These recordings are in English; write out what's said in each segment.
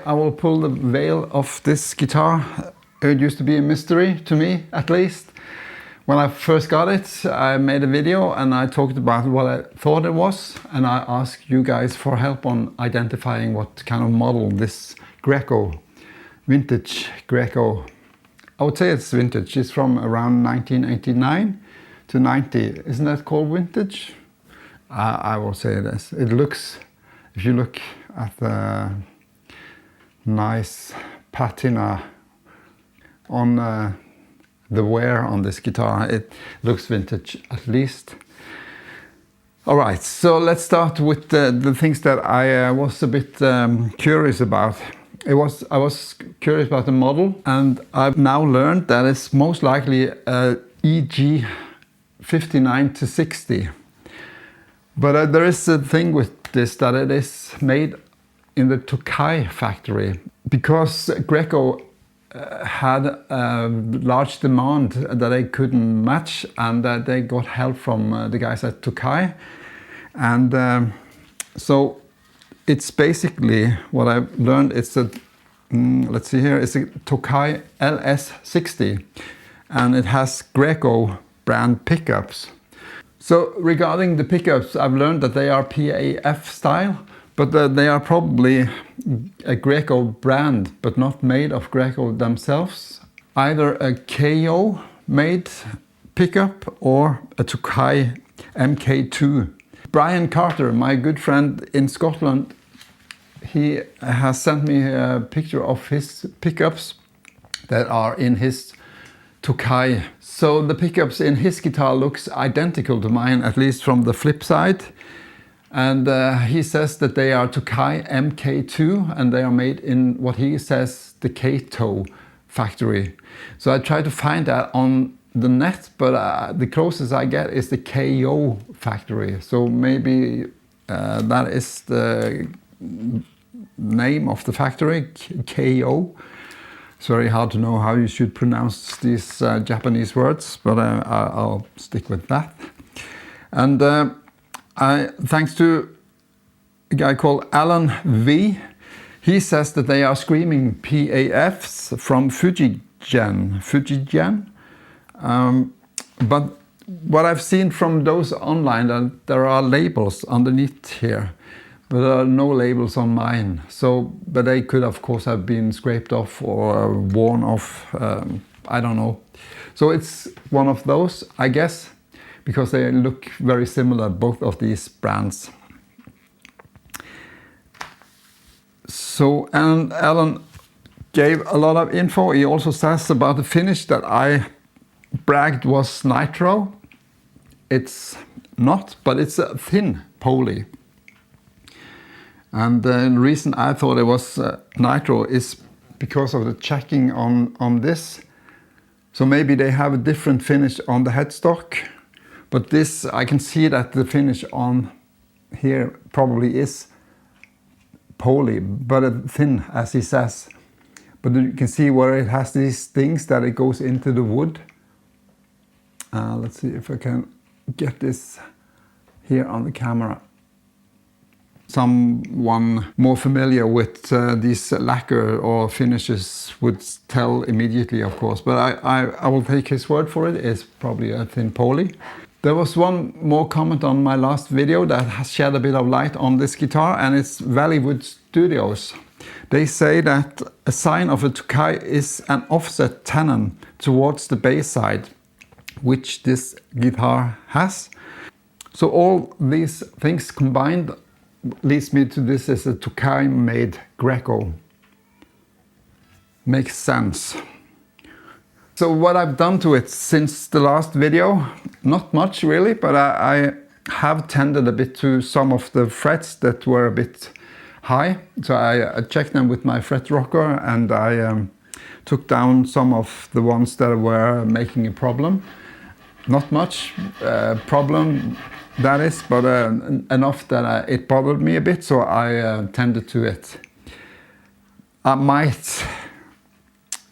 I will pull the veil off this guitar. It used to be a mystery to me, at least. When I first got it, I made a video and I talked about what I thought it was, and I asked you guys for help on identifying what kind of model this Greco, vintage Greco, I would say it's vintage. It's from around 1989 to 90. Isn't that called vintage? I will say this. It looks, if you look at the nice patina on the wear on this guitar, it looks vintage at least. All right, so let's start with the things that I was a bit curious about. I was curious about the model, and I've now learned that it's most likely a EG 59 to 60. But there is a thing with this, that it is made in the Tokai factory, because Greco had a large demand that they couldn't match, and that they got help from the guys at Tokai. And so it's basically what I've learned. It's a, let's see here, it's a Tokai LS60, and it has Greco brand pickups. So regarding the pickups, I've learned that they are PAF style, but they are probably a Greco brand, but not made of Greco themselves. Either a KO made pickup or a Tokai MK2. Brian Carter, my good friend in Scotland, he has sent me a picture of his pickups that are in his Tokai. So the pickups in his guitar looks identical to mine, at least from the flip side. And he says that they are Tokai MK2, and they are made in what he says the Kato factory. So I tried to find that on the net, but the closest I get is the KO factory. So maybe that is the name of the factory, KO. It's very hard to know how you should pronounce these Japanese words, but I'll stick with that. And thanks to a guy called Alan V, he says that they are Screamin PAFs from Fujigen. But what I've seen from those online, that there are labels underneath here, but there are no labels on mine. So, but they could of course have been scraped off or worn off, I don't know. So it's one of those, I guess, because they look very similar, both of these brands. So, and Alan gave a lot of info. He also says about the finish that I bragged was nitro. It's not, but it's a thin poly. And the reason I thought it was nitro is because of the checking on this. So maybe they have a different finish on the headstock. But this, I can see that the finish on here probably is poly, but thin, as he says. But you can see where it has these things that it goes into the wood. Let's see if I can get this here on the camera. Someone more familiar with these lacquer or finishes would tell immediately, of course. But I will take his word for it. It's probably a thin poly. There was one more comment on my last video that has shed a bit of light on this guitar, and it's Valleywood Studios. They say that a sign of a Tokai is an offset tenon towards the bass side, which this guitar has. So all these things combined leads me to this as a Tokai-made Greco. Makes sense. So what I've done to it since the last video, not much really, but I have tended a bit to some of the frets that were a bit high. So I checked them with my fret rocker, and I took down some of the ones that were making a problem. Not much problem, that is, but enough that it bothered me a bit, so I tended to it. I might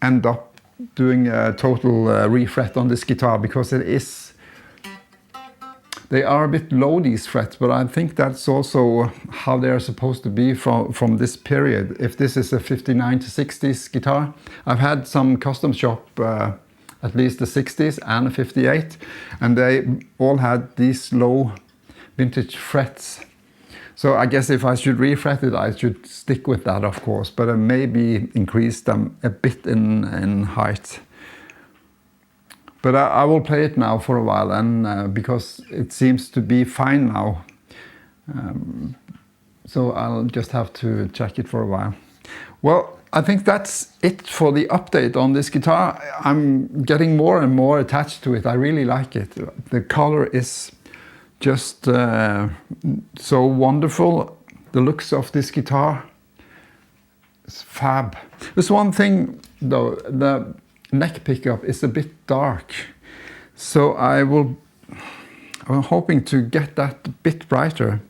end up doing a total refret on this guitar, because it is They are a bit low, these frets, but I think that's also how they are supposed to be from this period. If this is a 59 to 60s guitar, I've had some custom shop, at least the 60s and the 58, and they all had these low vintage frets. So I guess if I should refret it, I should stick with that, of course, but maybe increase them a bit in height. But I will play it now for a while, and because it seems to be fine now. So I'll just have to check it for a while. Well, I think that's it for the update on this guitar. I'm getting more and more attached to it. I really like it. The color is just so wonderful. The looks of this guitar is fab. There's one thing though, the neck pickup is a bit dark, so I'm hoping to get that a bit brighter.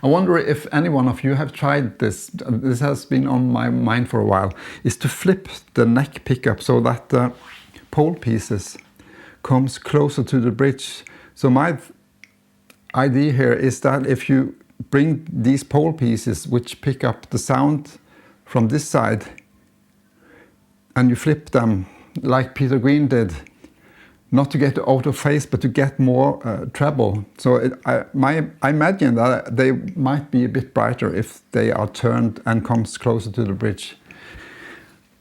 I wonder if any one of you have tried this. This has been on my mind for a while, is to flip the neck pickup so that the pole pieces comes closer to the bridge. So my idea here is that if you bring these pole pieces which pick up the sound from this side and you flip them like Peter Green did, not to get out of phase but to get more treble. So I imagine that they might be a bit brighter if they are turned and comes closer to the bridge.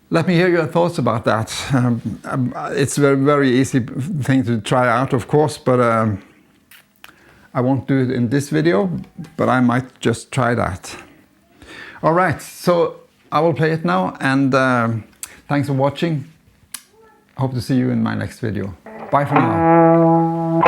Let me hear your thoughts about that. It's a very easy thing to try out, of course, but I won't do it in this video, but I might just try that. All right, so I will play it now, and thanks for watching. Hope to see you in my next video. Bye for now.